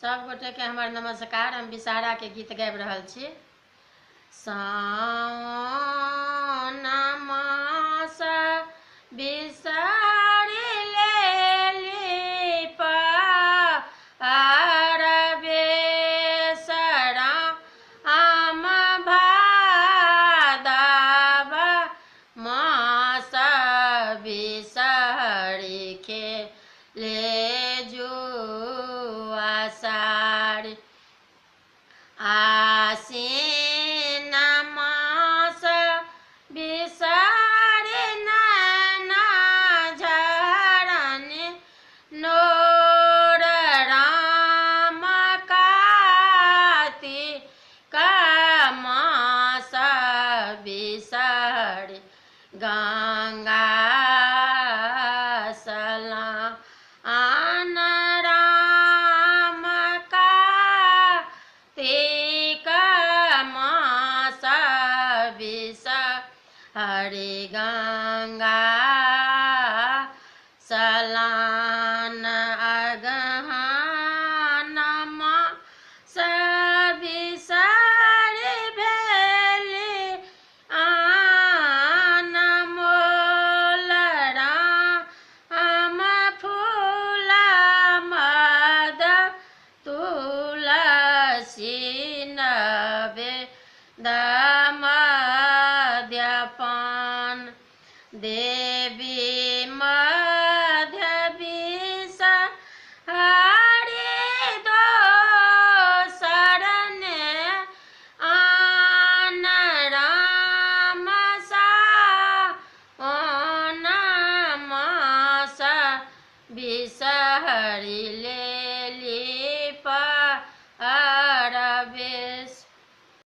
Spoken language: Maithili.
सब गोटे के हमर नमस्कार। हम विषहारा के गीत गाबि रहल छी। सावन मास बिसरि लेली पार बेसरा आम भादव मास बिसरि ले जुआषाढ़ आसीन मास बिसरि नैना झरन नोर राम कार्तिक मास बिसरि गंगा स्नान राम कार्तिक मास बिसरि गंगा स्नान अगहन मास बिसरि भेली आन मोल राम फूल मद तुलसी नवेद मद्यपान देवी मध्य बिसरि दोसरन आन राम साओन मास बिसरि